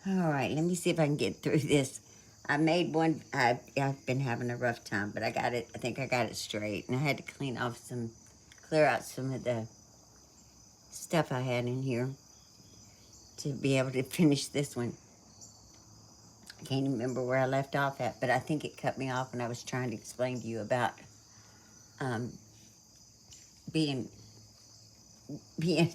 All right, let me see if I can get through this. I made one. I've been having a rough time, but I got it. I think I got it straight, and I had to clear out some of the stuff I had in here to be able to finish this one. I can't even remember where I left off at, but I think it cut me off when I was trying to explain to you about um, being being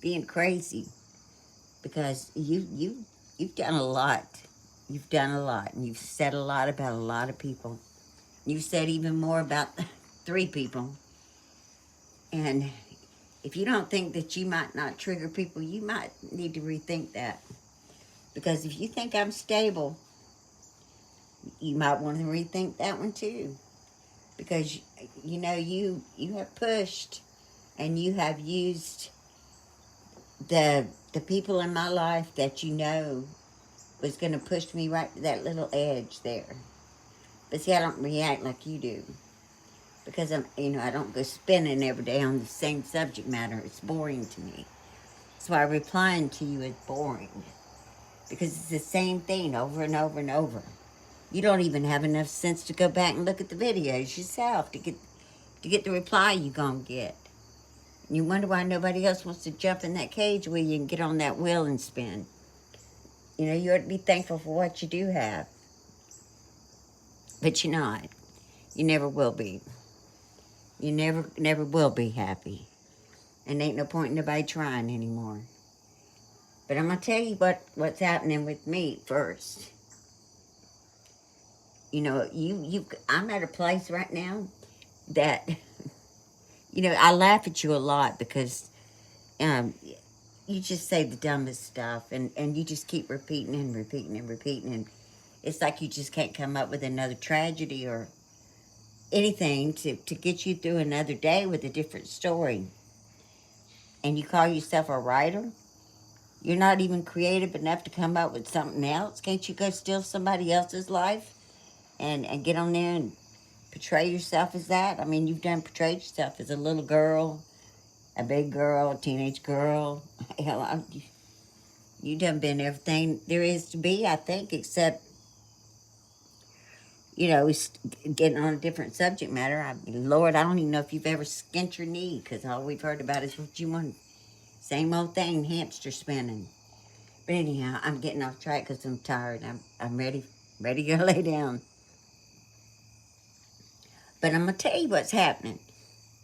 being crazy because you've done a lot. You've done a lot, and you've said a lot about a lot of people. You've said even more about 3 people. And if you don't think that you might not trigger people, you might need to rethink that. Because if you think I'm stable, you might want to rethink that one too. Because you have pushed and you have used the people in my life that you know was going to push me right to that little edge there. But see, I don't react like you do. Because I don't go spinning every day on the same subject matter. It's boring to me. That's why replying to you is boring. Because it's the same thing over and over and over. You don't even have enough sense to go back and look at the videos yourself to get the reply you're going to get. And you wonder why nobody else wants to jump in that cage with you and get on that wheel and spin. You ought to be thankful for what you do have. But you're not. You never will be. You never will be happy. And ain't no point in nobody trying anymore. But I'm going to tell you what's happening with me first. I'm at a place right now that, I laugh at you a lot because you just say the dumbest stuff and you just keep repeating and repeating and repeating. And it's like you just can't come up with another tragedy or anything to get you through another day with a different story. And you call yourself a writer? You're not even creative enough to come up with something else? Can't you go steal somebody else's life and get on there and portray yourself as that? I mean, you've done portrayed yourself as a little girl, a big girl, a teenage girl. Hell, you done been everything there is to be, I think, except, getting on a different subject matter. Lord, I don't even know if you've ever skint your knee because all we've heard about is what you want. Same old thing, hamster spinning. But anyhow, I'm getting off track because I'm tired. I'm ready to go lay down. But I'm going to tell you what's happening.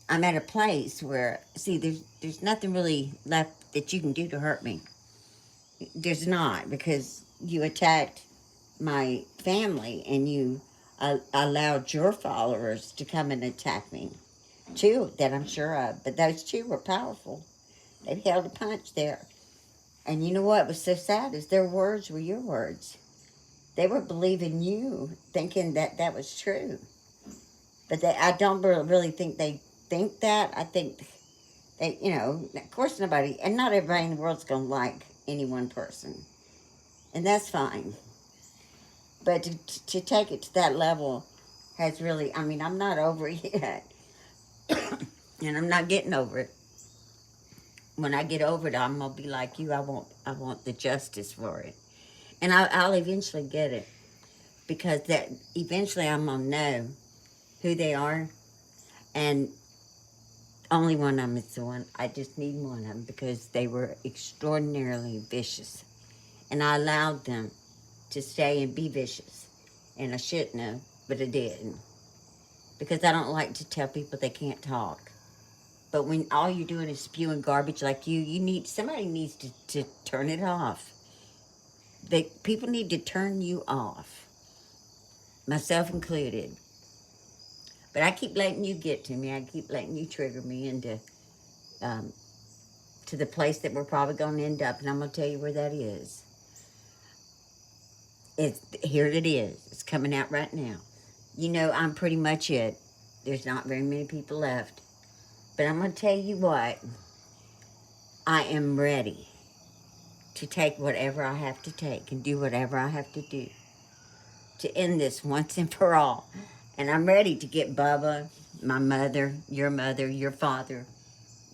I'm at a place where, see, there's nothing really left that you can do to hurt me. There's not, because you attacked my family and you allowed your followers to come and attack me. 2 that I'm sure of, but those 2 were powerful. They held a punch there. And you know what was so sad is their words were your words. They were believing you, thinking that that was true. But I don't really think they think that. I think they, of course nobody, and not everybody in the world's going to like any one person. And that's fine. But to take it to that level has really, I'm not over it yet. And I'm not getting over it. When I get over it, I'm going to be like you. I want the justice for it. And I'll eventually get it. Because that eventually I'm going to know who they are. And only one of them is the one. I just need one of them because they were extraordinarily vicious. And I allowed them to stay and be vicious. And I shouldn't have, but I did. Because I don't like to tell people they can't talk. But when all you're doing is spewing garbage like somebody needs to turn it off. People need to turn you off. Myself included. But I keep letting you get to me. I keep letting you trigger me into to the place that we're probably going to end up. And I'm going to tell you where that is. Here it is. It's coming out right now. I'm pretty much it. There's not very many people left. But I'm going to tell you what. I am ready to take whatever I have to take and do whatever I have to do to end this once and for all. And I'm ready to get Bubba, my mother, your father,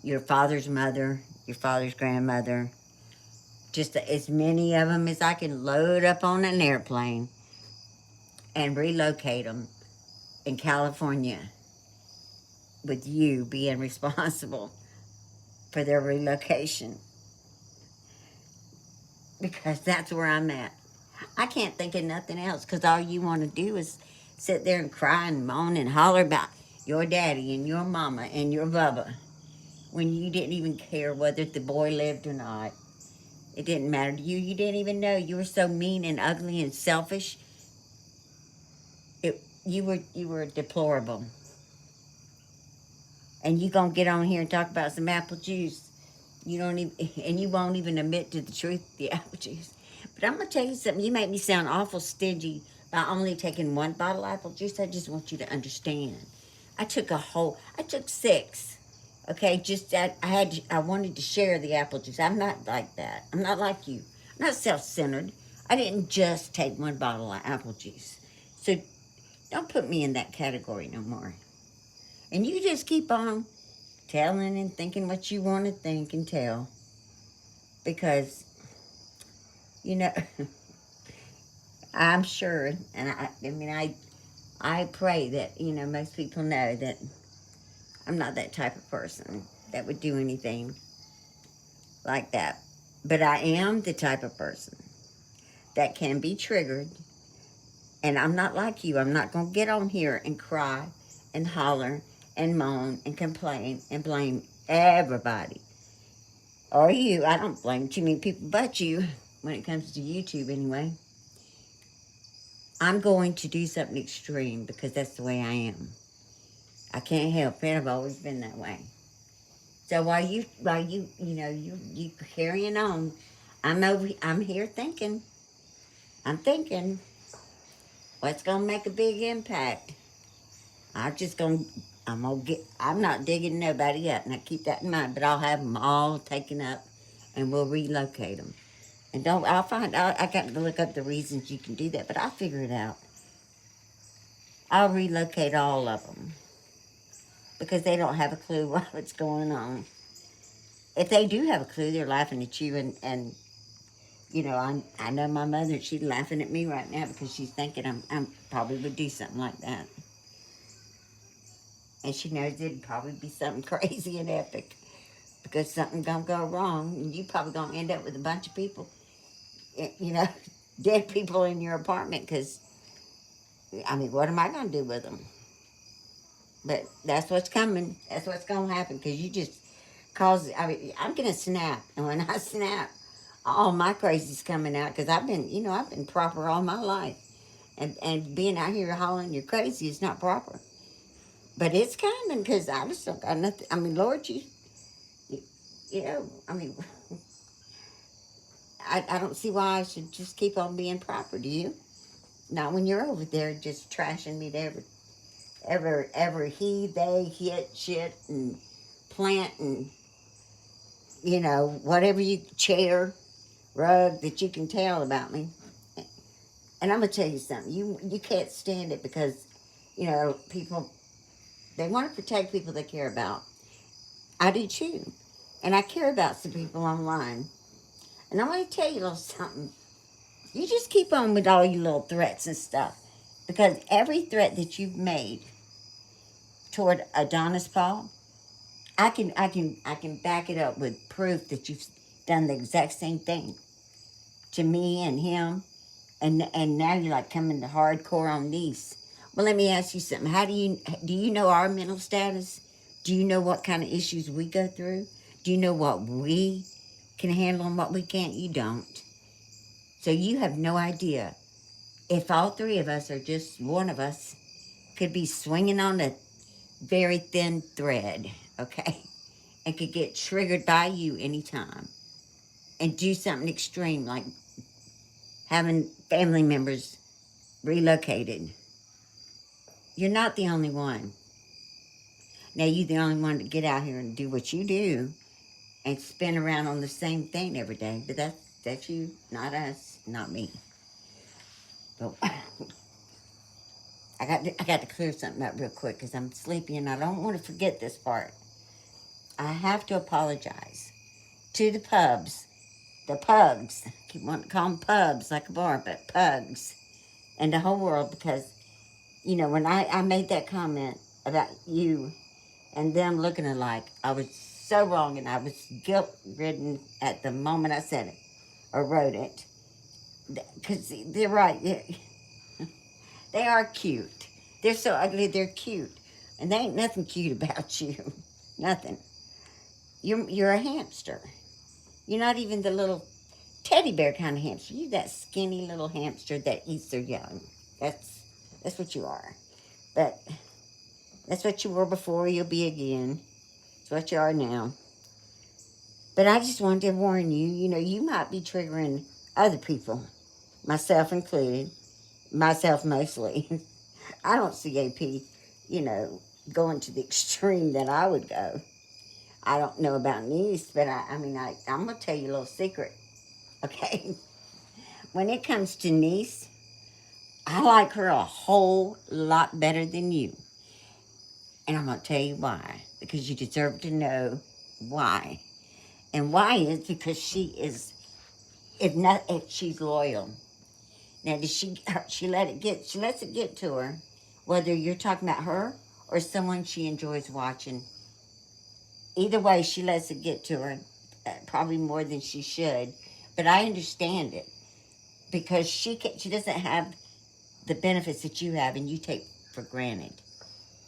your father's mother, your father's grandmother, just as many of them as I can load up on an airplane and relocate them in California with you being responsible for their relocation, because that's where I'm at. I can't think of nothing else, because all you want to do is sit there and cry and moan and holler about your daddy and your mama and your Bubba when you didn't even care whether the boy lived or not. It didn't matter to you. You didn't even know. You were so mean and ugly and selfish. You were deplorable. And you gonna get on here and talk about some apple juice. You don't even, and you won't even admit to the truth, the apple juice. But I'm gonna tell you something. You make me sound awful stingy by only taking one bottle of apple juice. I just want you to understand. I took six. Okay, just that I wanted to share the apple juice. I'm not like that. I'm not like you. I'm not self-centered. I didn't just take one bottle of apple juice. So don't put me in that category no more. And you just keep on telling and thinking what you want to think and tell. Because, you know, I'm sure, and I pray that, most people know that I'm not that type of person that would do anything like that. But I am the type of person that can be triggered. And I'm not like you. I'm not going to get on here and cry and holler and moan and complain and blame everybody. Or you. I don't blame too many people but you when it comes to YouTube anyway. I'm going to do something extreme because that's the way I am. I can't help it. I've always been that way. So while you carrying on, I'm here thinking. I'm thinking, what's gonna make a big impact? I'm not digging nobody up. Now keep that in mind. But I'll have them all taken up, and we'll relocate them. And I got to look up the reasons you can do that, but I'll figure it out. I'll relocate all of them because they don't have a clue what's going on. If they do have a clue, they're laughing at you, and I know my mother, she's laughing at me right now because she's thinking I'm probably would do something like that. And she knows it'd probably be something crazy and epic because something gonna go wrong, and you probably gonna end up with a bunch of people, dead people in your apartment because, what am I gonna do with them? But that's what's coming. That's what's gonna happen because you just I'm gonna snap, and when I snap, all my crazy's coming out because I've been proper all my life, and being out here hollering you're crazy is not proper. But it's coming because I just don't got nothing. Lord, you, you know, I mean, I don't see why I should just keep on being proper. Do you? Not when you're over there just trashing me to every he, they, hit, shit, and plant, and whatever chair, rug that you can tell about me. And I'm gonna tell you something. You can't stand it because people, they want to protect people they care about. I do too, and I care about some people online. And I'm gonna tell you a little something. You just keep on with all your little threats and stuff, because every threat that you've made toward Adonis Paul, I can back it up with proof that you've done the exact same thing to me and him, and now you're like coming to hardcore on these. Well, let me ask you something. How do you know our mental status? Do you know what kind of issues we go through? Do you know what we can handle and what we can't? You don't. So you have no idea. If all three of us or just one of us could be swinging on a very thin thread, okay, and could get triggered by you anytime and do something extreme like having family members relocated. You're not the only one. Now, you're the only one to get out here and do what you do and spin around on the same thing every day. But that's you, not us, not me. But I got to clear something up real quick because I'm sleepy and I don't want to forget this part. I have to apologize to the pubs the pugs. I keep wanting to call them pubs like a bar, but pugs. And the whole world, because, you know, when I made that comment about you and them looking alike, I was so wrong, and I was guilt-ridden at the moment I said it or wrote it. Because they're right. They are cute. They're so ugly, they're cute. And there ain't nothing cute about you. Nothing. You're a hamster. You're not even the little teddy bear kind of hamster. You're that skinny little hamster that eats their young. That's what you are. But that's what you were before. You'll be again. It's what you are now. But I just wanted to warn you. You know, you might be triggering other people, myself included. Myself mostly. I don't see AP, you know, going to the extreme that I would go. I don't know about niece, but I'm going to tell you a little secret, okay? When it comes to niece, I like her a whole lot better than you. And I'm going to tell you why. Because you deserve to know why. And why is because she is, if she's loyal. Now, does she lets it get to her, whether you're talking about her or someone she enjoys watching. Either way, she lets it get to her, probably more than she should. But I understand it because she doesn't have the benefits that you have, and you take for granted.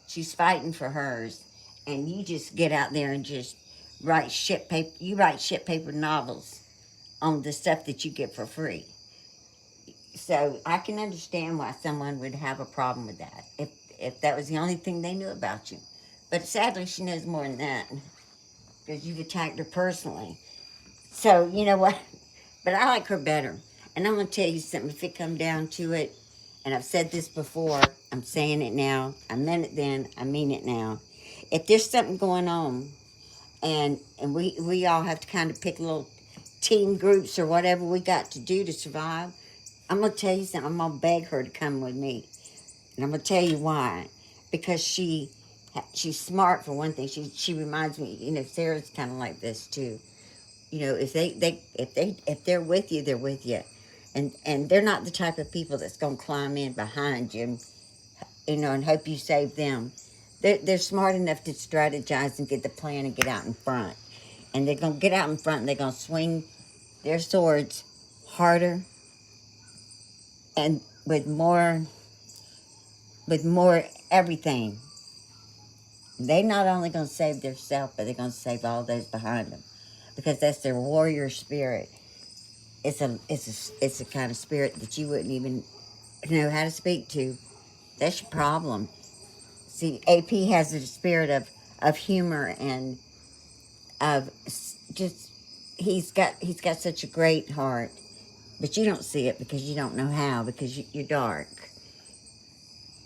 She's fighting for hers, and you just get out there and just write shit paper. You write shit paper novels on the stuff that you get for free. So I can understand why someone would have a problem with that if that was the only thing they knew about you. But sadly, she knows more than that because you've attacked her personally. So you know what? But I like her better. And I'm going to tell you something. If it come down to it, and I've said this before, I'm saying it now. I meant it then. I mean it now. If there's something going on, and we all have to kind of pick little team groups or whatever we got to do to survive, I'm going to tell you something. I'm going to beg her to come with me. And I'm going to tell you why. Because she's smart, for one thing. She reminds me, you know, Sarah's kind of like this too. You know, if they're with you, they're with you. And they're not the type of people that's going to climb in behind you, you know, and hope you save them. They're smart enough to strategize and get the plan and get out in front. And they're going to get out in front and they're going to swing their swords harder and with more everything. They're not only going to save themselves, but they're going to save all those behind them, because that's their warrior spirit. It's a kind of spirit that you wouldn't even know how to speak to. That's your problem. See, AP has a spirit of humor and of just he's got such a great heart, but you don't see it because you don't know how, because you're dark.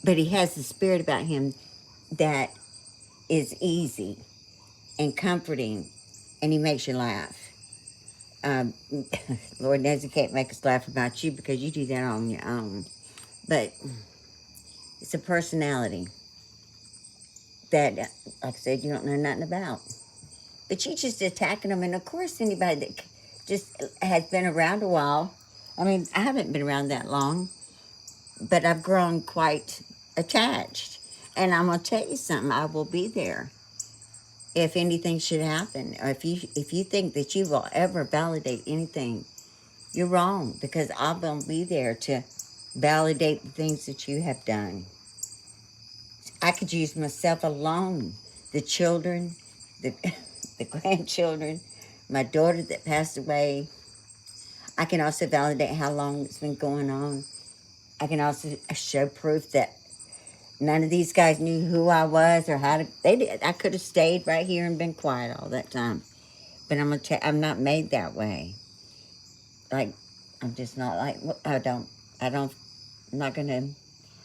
But he has the spirit about him that is easy and comforting, and he makes you laugh. Lord knows he can't make us laugh about you because you do that on your own. But it's a personality that, like I said, you don't know nothing about. But you just attacking them. And of course, anybody that just has been around a while, I mean, I haven't been around that long, but I've grown quite attached. And I'm going to tell you something, I will be there if anything should happen. Or if you think that you will ever validate anything, you're wrong, because I'm going to be there to validate the things that you have done. I could use myself alone, the children, the, the grandchildren, my daughter that passed away. I can also validate how long it's been going on. I can also show proof that none of these guys knew who I was or how to. They did. I could have stayed right here and been quiet all that time, but I'm not made that way. Like, I'm just not like. I'm not gonna.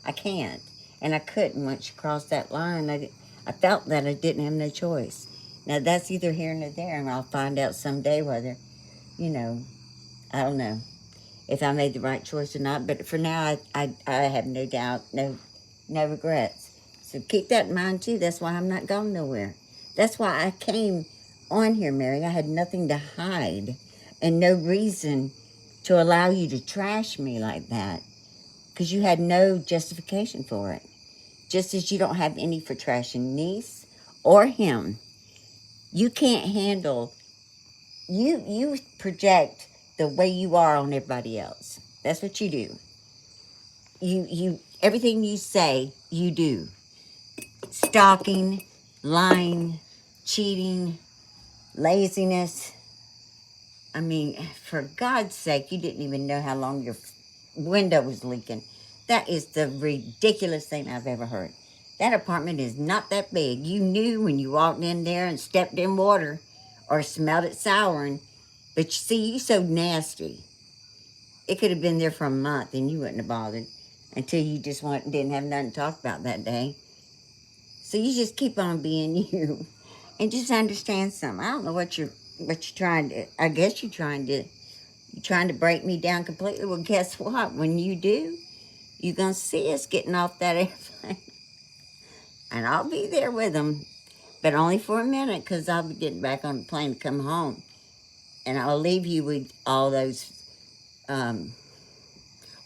I can't, and I couldn't once you crossed that line. I felt that I didn't have no choice. Now that's either here nor there, and I'll find out someday whether, you know, I don't know if I made the right choice or not. But for now, I have no doubt, no regrets. So keep that in mind too. That's why I'm not going nowhere. That's why I came on here, Mary. I had nothing to hide. and no reason to allow you to trash me like that, because you had no justification for it. Just as you don't have any for trashing niece or him. You can't handle, you project the way you are on everybody else. That's what you do. Everything you say, you do. Stalking, lying, cheating, laziness. I mean, for God's sake, you didn't even know how long your window was leaking. That is the ridiculous thing I've ever heard. That apartment is not that big. You knew when you walked in there and stepped in water or smelled it souring. But you see, you so nasty. It could have been there for a month and you wouldn't have bothered until you just didn't have nothing to talk about that day. So you just keep on being you and just understand something. I don't know what you're trying to. I guess you're trying to break me down completely. Well, guess what? When you do, you're gonna see us getting off that airplane, and I'll be there with them, but only for a minute because I'll be getting back on the plane to come home, and I'll leave you with all those.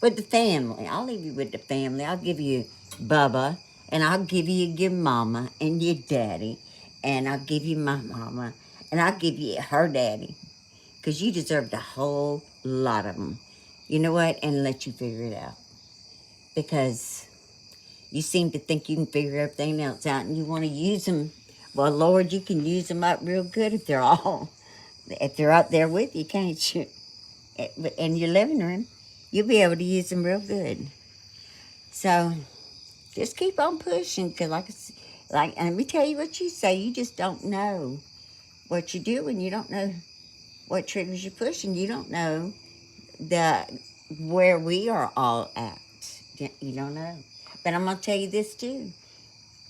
With the family. I'll leave you with the family. I'll give you Bubba, and I'll give you your mama and your daddy, and I'll give you my mama, and I'll give you her daddy, because you deserved a whole lot of them. You know what? And let you figure it out, because you seem to think you can figure everything else out, and you want to use them. Well, Lord, you can use them up real good if they're up there with you, can't you? In your living room, you'll be able to use them real good. So just keep on pushing, because let me tell you what you say. You just don't know what you do, and you don't know what triggers you're pushing. You don't know the where we are all at. You don't know. But I'm gonna tell you this too.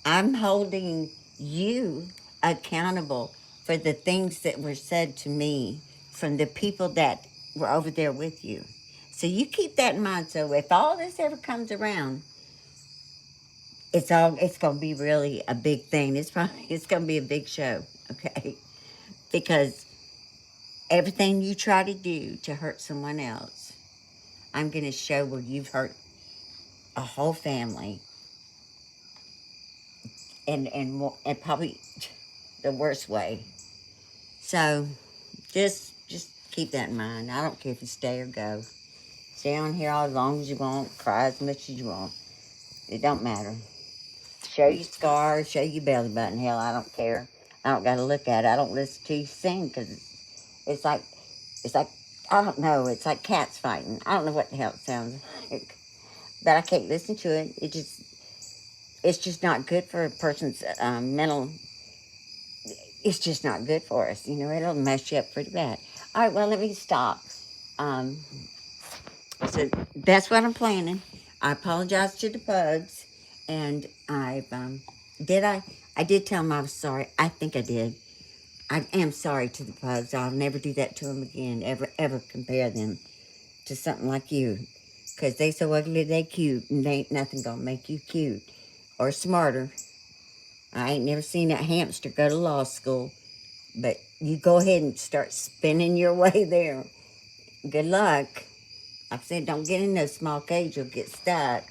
I'm holding you accountable for the things that were said to me from the people that were over there with you. So you keep that in mind. So if all this ever comes around, it's gonna be really a big thing. It's gonna be a big show, okay? Because everything you try to do to hurt someone else, I'm gonna show where you've hurt a whole family, and probably the worst way. So just keep that in mind. I don't care if you stay or go. Stay on here all as long as you want. Cry as much as you want. It don't matter. Show your scars. Show your belly button. Hell, I don't care. I don't got to look at it. I don't listen to you sing, because it's like I don't know. It's like cats fighting. I don't know what the hell it sounds like, but I can't listen to it. It's just not good for a person's mental. It's just not good for us. You know, it'll mess you up pretty bad. All right, well, let me stop. Um, so that's what I'm planning. I apologize to the bugs, and I did tell them I was sorry. I think I did. I am sorry to the pugs. I'll never do that to them again. Ever compare them to something like you, because they so ugly they cute, and they ain't nothing gonna make you cute or smarter. I ain't never seen that hamster go to law school, but you go ahead and start spinning your way there. Good luck. Like I said, don't get in no small cage, you'll get stuck.